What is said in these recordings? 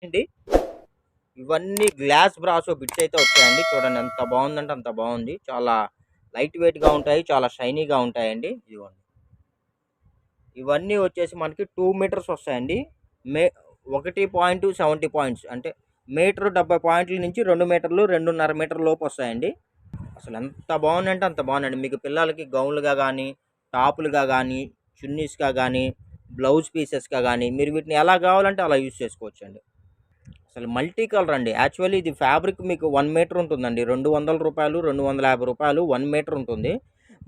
అండి ఇవన్నీ glass brasso bits అయితే వచ్చాయండి. చూడండి ఎంత బాగుందంటే అంత బాగుంది. చాలా లైట్ వెయిట్‌గా ఉంటాయి. చాలా షైనీగా ఉంటాయండి. ఇదిగోండి. ఇవన్నీ వచ్చేసి మనకి 2 మీటర్స్ వస్తాయండి. మే 1.70 పాయింట్స్ అంటే మీటర్ 70 పాయింట్ల నుంచి 2 మీటర్లు, 2.5 మీటర్ల లోపు వస్తాయండి. అసలు ఎంత బాగున్నాయంటే అంత బాగున్నాయండి. మీకు పిల్లలకి గౌన్లుగా గానీ, టాపులుగా గానీ, చున్నీస్‌గా గానీ, బ్లౌజ్ పీసెస్‌గా గానీ మీరు వీటిని ఎలా కావాలంటే అలా యూజ్ చేసుకోవచ్చండి. అసలు మల్టీ కలర్ అండి. యాక్చువల్లీ ఇది ఫ్యాబ్రిక్ మీకు 1 మీటర్ ఉంటుందండి. రూ. 200, రూ. 250 1 మీటర్ ఉంటుంది.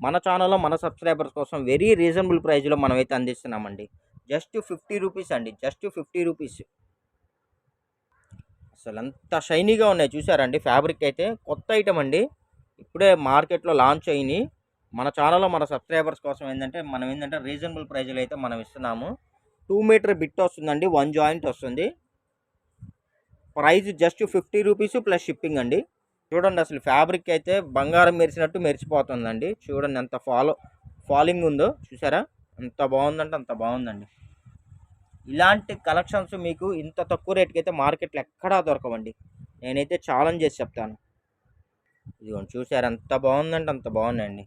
మన ఛానల్‌లో మన సబ్స్క్రైబర్స్ కోసం వెరీ రీజనబుల్ ప్రైస్‌లో మనమైతే అందిస్తున్నామండి. జస్ట్ రూ. 50 అండి. జస్ట్ రూ. 50. అసలెంత షైనీగా ఉన్నాయి చూసారండి ఫ్యాబ్రిక్ అయితే. కొత్త ఐటెమ్ అండి. ఇప్పుడే మార్కెట్‌లో లాంచ్ అయినియి. మన ఛానల్‌లో మన సబ్స్క్రైబర్స్ కోసం మనం ఏందంటే రీజనబుల్ ప్రైస్‌లో అయితే మనం ఇస్తున్నాము. 2 మీటర్ బిట్ వస్తుందండి. 1 జాయింట్ వస్తుంది. ప్రైస్ జస్ట్ రూ. 50 ప్లస్ షిప్పింగ్ అండి. చూడండి అసలు ఫ్యాబ్రిక్ అయితే బంగారం మెరిసినట్టు మెరిసిపోతుందండి. చూడండి ఎంత ఫాలింగ్ ఉందో చూసారా? ఎంత బాగుందంటే అంత బాగుందండి. ఇలాంటి కలెక్షన్స్ మీకు ఇంత తక్కువ రేట్‌కి అయితే మార్కెట్‌లో ఎక్కడా దొరకవండి. నేనైతే ఛాలెంజ్ చేసి చెప్తాను. ఇదిగోండి చూసారా ఎంత బాగుందంటే అంత బాగున్నాయండి.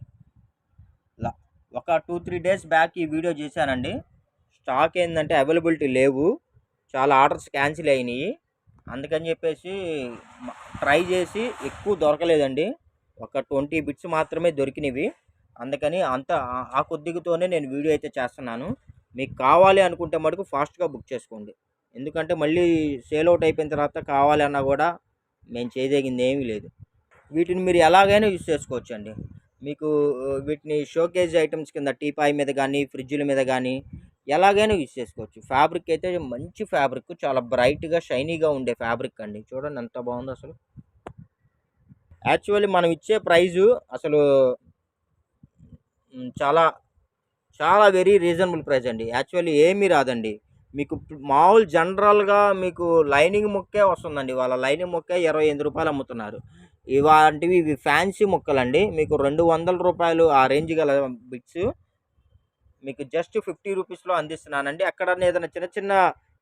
ల ఒక 2, 3 డేస్ బ్యాక్ ఈ వీడియో చేశానండి. స్టాక్ ఏందంటే అవైలబిలిటీ లేవు. చాలా ఆర్డర్స్ క్యాన్సిల్ అయినాయి. అందుకని చెప్పేసి ట్రై చేసి ఎక్కువ దొరకలేదండి. ఒక 20 బిట్స్ మాత్రమే దొరికినవి. అందుకని ఆ కొద్దిగతోనే నేను వీడియో అయితే చేస్తున్నాను. మీకు కావాలి అనుకుంటే మటుకు ఫాస్ట్‌గా బుక్ చేసుకోండి. ఎందుకంటే మళ్ళీ సేల్ అవుట్ అయిపోయిన తర్వాత కావాలి అన్నా కూడా మేము చేయదగింది ఏమీ లేదు. వీటిని మీరు ఎలాగైనా యూజ్ చేసుకోవచ్చండి. మీకు వీటిని షోకేజ్ ఐటెమ్స్ కింద టీపాయ్ మీద గానీ, ఫ్రిడ్జ్‌ల మీద గానీ ఎలాగైనా యూజ్ చేసుకోవచ్చు. ఫ్యాబ్రిక్ అయితే మంచి ఫ్యాబ్రిక్. చాలా బ్రైట్‌గా, షైనీగా ఉండే ఫ్యాబ్రిక్ అండి. చూడండి ఎంత బాగుందో అసలు. యాక్చువల్లీ మనం ఇచ్చే ప్రైజు అసలు చాలా, చాలా వెరీ రీజనబుల్ ప్రైస్ అండి. యాక్చువల్లీ ఏమీ రాదండి. మీకు మామూలు జనరల్‌గా మీకు లైనింగ్ ముక్కే వస్తుందండి. వాళ్ళ లైనింగ్ ముక్కే రూ. 28 అమ్ముతున్నారు. ఇవి ఫ్యాన్సీ ముక్కలండి. మీకు రూ. 200 ఆ రేంజ్ గల బిట్స్ మీకు జస్ట్ రూ. 50లో అందిస్తున్నానండి. ఎక్కడన్నా ఏదైనా చిన్న చిన్న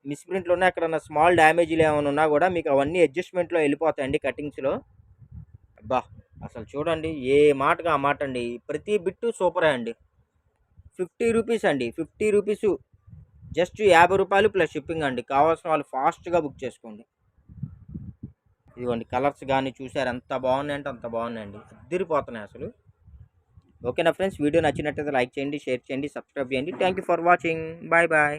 మిస్‌ప్రింట్లు ఉన్నా, ఎక్కడన్నా స్మాల్ డ్యామేజ్‌లు ఏమైనా ఉన్నా కూడా మీకు అవన్నీ అడ్జస్ట్‌మెంట్‌లో వెళ్ళిపోతాయండి కటింగ్స్‌లో. అబ్బా! అసలు చూడండి ఏ మాటకి ఆ మాట అండి. ప్రతి బిట్టు సూపరే అండి. రూ. 50 అండి. రూ. 50 జస్ట్ రూ. 50 ప్లస్ షిప్పింగ్ అండి. కావాల్సిన వాళ్ళు ఫాస్ట్‌గా బుక్ చేసుకోండి. ఇదిగోండి కలర్స్ గానీ చూసారా ఎంత బాగున్నాయంటే అంత బాగున్నాయండి. అద్దిరిపోతున్నాయి అసలు. ఓకేనా ఫ్రెండ్స్, వీడియో నచ్చినట్టయితే లైక్ చేయండి, షేర్ చేయండి, సబ్స్క్రైబ్ చేయండి. Thank you for watching. Bye bye.